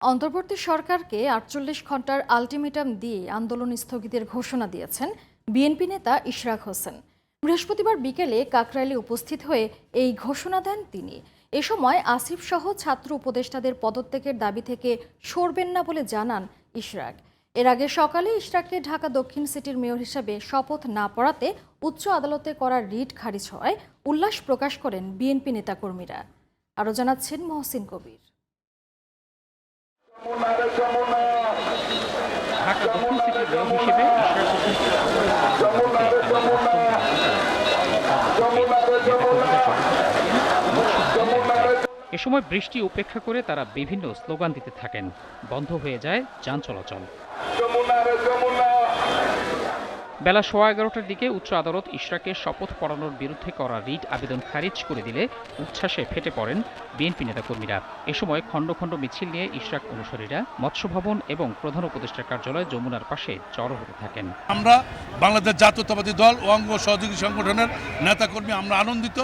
অন্তর্বর্তী সরকারকে ৪৮ ঘন্টার আলটিমেটাম দিয়ে আন্দোলন স্থগিতের ঘোষণা দিয়েছেন বিএনপি নেতা ইশরাক হোসেন। বৃহস্পতিবার বিকেলে কাকরাইলে উপস্থিত হয়ে এই ঘোষণা দেন তিনি। এ সময় আসিফ সহ ছাত্র উপদেষ্টাদের পদত্যাগের দাবি থেকে সরবেন না বলে জানান ইশরাক। এর আগে সকালে ইশরাককে ঢাকা দক্ষিণ সিটির মেয়র হিসেবে শপথ না পড়াতে উচ্চ আদালতে করা রিট খারিজ হওয়ায় উল্লাস প্রকাশ করেন বিএনপি নেতাকর্মীরা। আরও জানাচ্ছেন মহসিন কবির। ঢাকা দক্ষিণ সিটির মেয়র হিসেবে এ সময় বৃষ্টি উপেক্ষা করে তারা বিভিন্ন স্লোগান দিতে থাকেন। বন্ধ হয়ে যায় যান চলাচল। বেলা 11:15টার দিকে উচ্চ আদালত ইশরাকের শপথ পড়ানোর বিরুদ্ধে করা রিট আবেদন খারিজ করে দিলে উচ্ছ্বাসে ফেটে পড়েন বিএনপি নেতাকর্মীরা। এ সময় খণ্ড খণ্ড মিছিল নিয়ে ইশরাক অনুসারীরা মৎস্য ভবন এবং প্রধান উপদেষ্টার কার্যালয় যমুনার পাশে জড়ো হতে থাকেন। আমরা বাংলাদেশ জাতীয়তাবাদী দল ও অঙ্গ সহযোগী সংগঠনের নেতাকর্মী আমরা আনন্দিত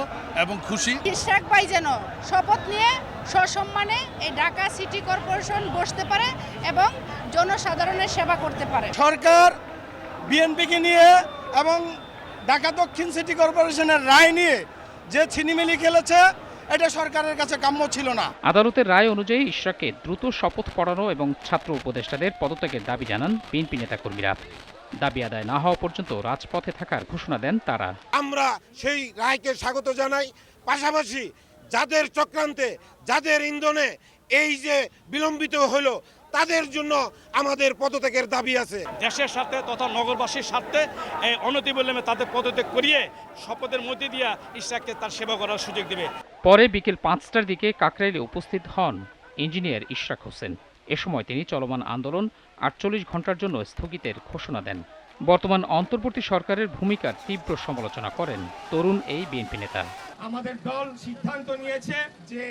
এবং খুশি। ইশরাক ভাই যেন শপথ নিয়ে সসম্মানে এই ঢাকা সিটি কর্পোরেশন বসতে পারে এবং জনসাধারণের সেবা করতে পারে। সরকার বিএনপিকে নিয়ে এবং ঢাকা দক্ষিণ সিটি কর্পোরেশনের রায় নিয়ে যে ছিনিমিনি খেলেছে, এটা সরকারের কাছে কাম্য ছিল না। আদালতের রায় অনুযায়ী ইশরাককে দ্রুত শপথ পড়ানো এবং ছাত্র উপদেষ্টাদের পদত্যাগের দাবি জানান বিএনপি নেতাকর্মীরা। দাবি আদায় না হওয়া পর্যন্ত রাজপথে থাকার ঘোষণা দেন তারা। আমরা সেই রায়কে স্বাগত জানাই। পাশাপাশি যাদের চক্রান্তে, যাদের ইন্ধনে এই যে বিলম্বিত হলো, তাদের জন্য আমাদের পদত্যাগের দাবি আছে। দেশের সাথে তথা নগরবাসীর স্বার্থে অনতিবিলম্বে তাদের পদত্যাগ করিয়ে শপথের মধ্যে দিয়ে ইশরাককে তার সেবা করার সুযোগ দেবে। পরে বিকেল 5টার দিকে কাকরাইলে উপস্থিত হন ইঞ্জিনিয়ার ইশরাক হোসেন। এ সময় তিনি চলমান আন্দোলন ৪৮ ঘন্টার জন্য স্থগিতের ঘোষণা দেন। বর্তমান অন্তর্বর্তী সরকারের ভূমিকার তীব্র সমালোচনা করেন তরুণ এই বিএনপি নেতা। আমাদের দল সিদ্ধান্ত নিয়েছে যে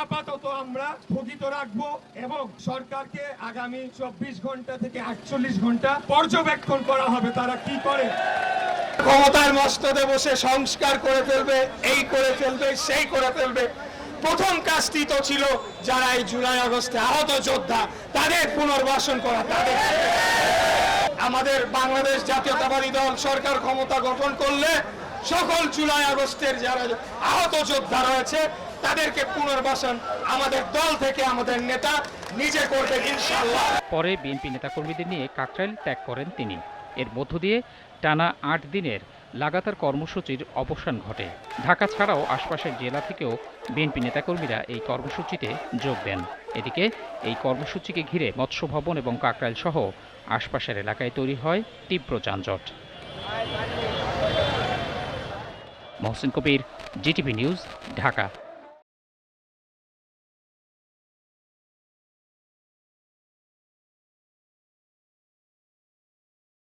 আপাতত আমরা স্থগিত রাখবো এবং সরকারকে আগামী 24 ঘন্টা থেকে 48 ঘন্টা পর্যবেক্ষণ করা হবে তারা কি করে। ক্ষমতার মস্তদে বসে সংস্কার করে ফেলবে, এই করে ফেলবে, সেই করে ফেলবে। প্রথম কাজটি তো ছিল যারা এই জুলাই আগস্টে আহত যোদ্ধা তাদের পুনর্বাসন করা। তাদের আমাদের বাংলাদেশ জাতীয়তাবাদী দল সরকার ক্ষমতা গঠন করলে সকল জুলাই আগস্টের যারা আহত যোদ্ধা রয়েছে তাদেরকে পুনর্বাসন আমাদের দল থেকে আমাদের নেতা নিজে করবে ইনশাআল্লাহ। পরে বিএনপি নেতাকর্মীদের নিয়ে কাকরাইল ত্যাগ করেন তিনি। এর মধ্য দিয়ে টানা ৮ দিনের লাগাতার কর্মসূচির অবসান ঘটে। ঢাকা ছাড়াও আশপাশের জেলা থেকেও বিএনপি নেতাকর্মীরা এই কর্মসূচিতে যোগ দেন। এদিকে এই কর্মসূচিকে ঘিরে মৎস্য ভবন এবং কাকরাইল সহ আশপাশের এলাকায় তৈরি হয় তীব্র যানজট। মহসিন কবির, জিটিভি নিউজ, ঢাকা।